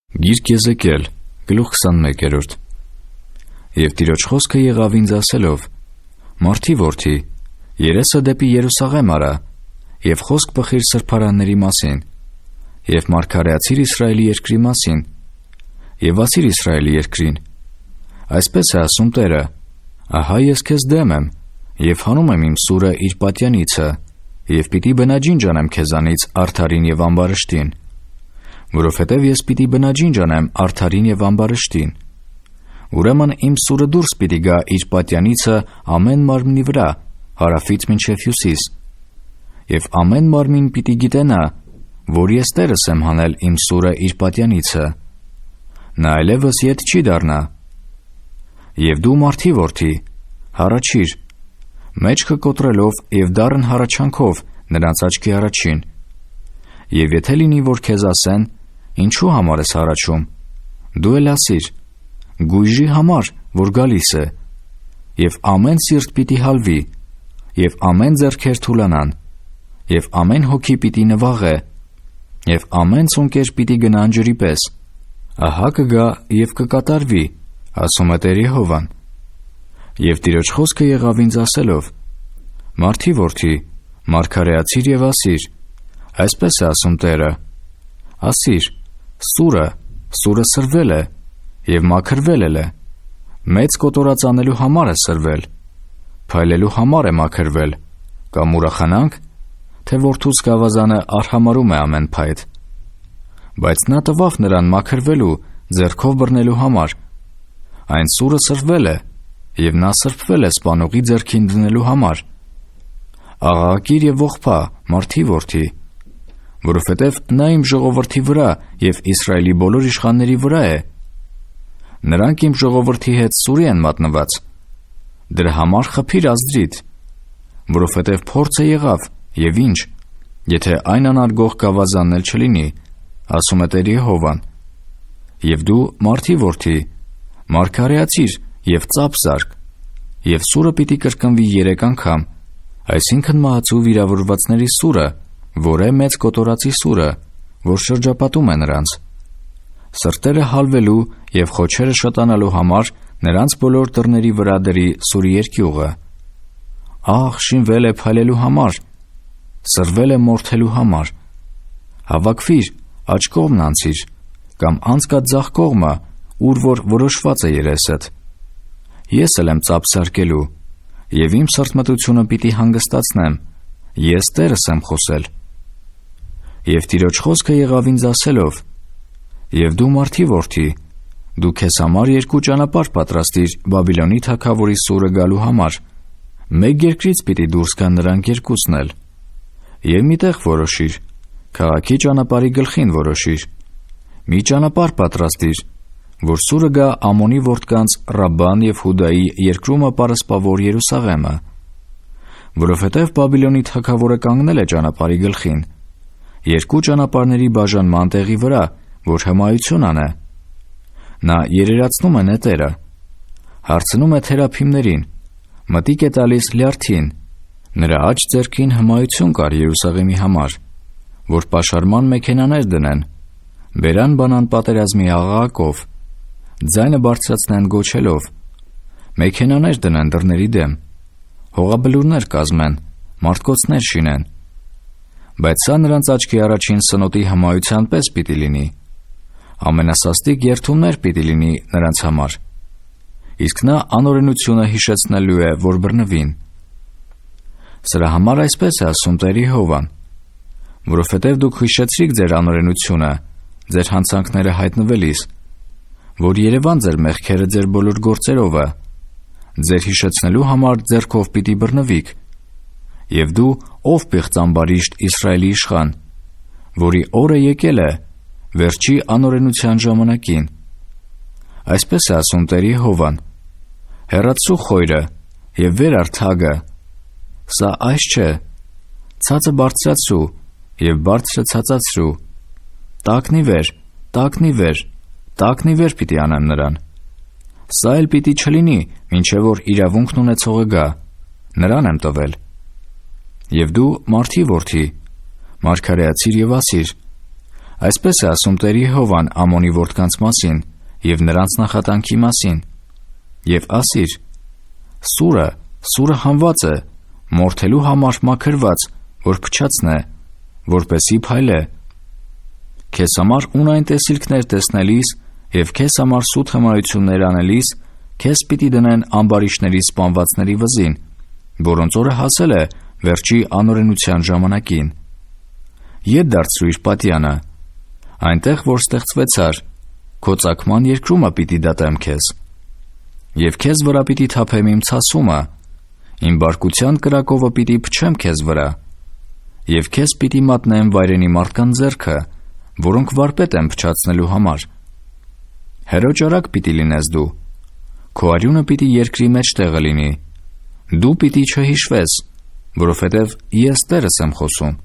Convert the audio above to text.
Գիրք Եզեկիել, գլուխ 21. Եվ Տիրոջ խոսքը եղավ ինձ ասելով. Մարդի որդի, երեսը դեպի Երուսաղեմ արա, և խոսք բխիր սրբարանների մասին, և մարգարեացիր Իսրայելի երկրի մասին, և ասիր Իսրայելի երկրին. այսպես է ասում Տերը. ահա ես քեզ դեմ եմ, և հանում եմ իմ սուրը իր պատյանիցը, և պիտի բնաջինջ անեմ քեզանից արդարին և ամբարշտին, որովհետև ես պիտի բնաջինջ անեմ արդարին և ամբարշտին։ Ուրեմն իմ սուրը դուրս պիտի գա իր պատյանիցը ամեն մարմնի վրա, հարավից մինչև հյուսիս, և ամեն մարմին պիտի գիտենա, որ ես Տերս եմ հանել իմ սուրը իր պատյանիցը։ Նա այլևս ետ չի դառնա։ Եվ դու մարդի որդի, հառաչիր, մեջքը կոտրելով և դառն հառաչանքով նրանց աչքի առաջին։ Եվ եթե լինի, որ քեզ ասեն, ինչու համար ես հառաչում, դու էլ ասիր, գույժի համար, որ գալիս է, և ամեն սիրտ պիտի հալվի, և ամեն ձեռքեր թուլանան, և ամեն հոգի պիտի նվաղե, և ամեն ծունկեր պիտի գնան ջրի պես, ահա կգա և կկատարվի, ասում է Տեր Եհովան։ Եվ Տիրոջ խոսքը եղավ ինձ ասելով. Մարդի որդի, մարգարեացիր և ասիր, այսպես է ասում Տերը. ասիր, սուրը սրվել է, և մաքրվել է, մեծ կոտորած անելու համար է սրվել, փայլելու համար է մաքրվել, կամ ուրախանանք, թե որդուց գավազանը արհամարում է ամեն փայտ։ Բայց նա տվավ նրան մաքրվելու, ձեռքով բռնելու համար, այն սուրը սրվել է, և նա սրբվել է սպանողի ձեռքին դնելու համար։ Աղաղակիր և ողբա, մարդի որդի, որովհետև նա իմ ժողովրդի վրա և Իսրայելի բոլոր իշխանների վրա է։ Նրանք իմ ժողովրդի հետ սուրի են մատնված, դրա համար խփիր ազդրիդ, որովհետև փորձը եղավ, և ինչ, եթե այն անարգող գավազանն էլ չլինի, ասում է Տեր Եհովան։ Եվ դու, մարդի որդի, մարգարեացիր և ծափ զարք, և սուրը պիտի կրկնվի 3 անգամ, այսինքն մահացու վիրավորվածների սուրը, որ է մեծ կոտորածի սուրը, որ շրջապատում է նրանց, սրտերը հալվելու և խոչերը շատանալու համար նրանց բոլոր դռների վրա դրի սուրի երկյուղը։ Ահ, շինվել է փայլելու համար, սրվել է մորթելու համար։ Հավաքվիր, աջ կողմն անցիր, կամ անցկա ձախ կողմը, ուր որ որոշված է երեսդ։ Ես էլ եմ ծափ զարկելու, և իմ սրտմտությունը պիտի հանգստացնեմ, ես Տերս եմ խոսել։ Եվ Տիրոջ խոսքը եղավ ինձ ասելով. Եվ դու, մարդի որդի, դու քեզ համար 2 ճանապարհ պատրաստիր Բաբիլոնի թագավորի սուրը գալու համար, մեկ երկրից պիտի դուրս գան նրանք երկուսն էլ։ Եվ մի տեղ որոշիր, քաղաքի ճանապարհի գլխին որոշիր, մի ճանապարհ պատրաստիր, որ սուրը գա Ամոնի որդկանց Ռաբբան և Հուդայի երկրումը պարսպավոր Երուսաղեմը, որովհետև Բաբիլոնի թագավորը կանգնել է ճանապարհի գլխին, 2 ճանապարհների բաժանման տեղի վրա, որ հմայություն անե։ Նա երերացնում է նետերը, հարցնում է թերափիմներին, մտիկ է տալիս լյարդին, նրա աջ ձեռքին հմայություն կար Երուսաղեմի համար, որ պաշարման մեքենաներ դնեն, բերան բանան պատերազմի աղաղակով, ձայնը բարձրացնեն գոչելով, մեքենաներ դնեն դռների դեմ, հողաբլուրներ կազմեն, մարդկոցներ շինեն։ Բայց սա նրանց աչքի առաջին սնոտի հմայության պես պիտի լինի, ամենասաստիկ երդումներ պիտի լինի նրանց համար, իսկ նա անօրենությունը հիշեցնելու է, որ բռնվին։ Սրա համար այսպես է ասում Տեր Եհովան. որովհետև դուք հիշեցրիք ձեր անօրենությունը, ձեր հանցանքները հայտնվելիս, որ Երևան ձեր մեղքերը ձեր բոլոր գործերովը, ձեր հիշեցնելու համար ձեռքով պիտի բռնվիք, և դու, ով պիղծամբարիշտ Իսրայելի իշխան, որի օրը եկել է, վերջի անօրենության ժամանակին։ Այսպես է ասում Տեր Եհովան. հեռացրու խոյրը և վեր առ թագը, սա այս չէ, ցածը բարձրացրու և բարձրը ցածացրու, տակնի վեր պիտի անեմ նրան։ Սա էլ պիտի չլինի, մինչև որ իրավունքն ունեցողը գա, նրան եմ տվել։ Եվ դու, մարդի որդի, մարգարեացիր և ասիր, Այսպես է ասում Տեր Եհովան Ամոնի որդկանց մասին և նրանց նախատանքի մասին. «Եվ ասիր. սուրը հանված է, մորթելու համար մաքրված, որ փչացն է, որպեսի փայլե։ Քեզ համար ունայն տեսիլքներ տեսնելիս և քեզ համար սուտ հմայություններ անելիս քեզ պիտի դնեն ամբարիշների սպանվածների վզին, որոնց օրը հասել է վերջի անօրենության ժամանակին։ Ետ դարձրույր պատյանը, այնտեղ, որ ստեղծվեցար, քո ծագման երկրումը պիտի դատեմ քեզ։ Եվ քեզ վրա պիտի թափեմ իմ ցասումը, իմ բարկության կրակովը պիտի փչեմ քեզ վրա, և քեզ պիտի մատնեմ վայրենի մարդկանց ձեռքը, որոնք վարպետ են փչացնելու համար։ Հրոճարակ պիտի լինես դու, քո արյունը պիտի երկրի մեջտեղը լինի, դու պիտի չհիշվես, որովհետև ես Տերս եմ խոսում։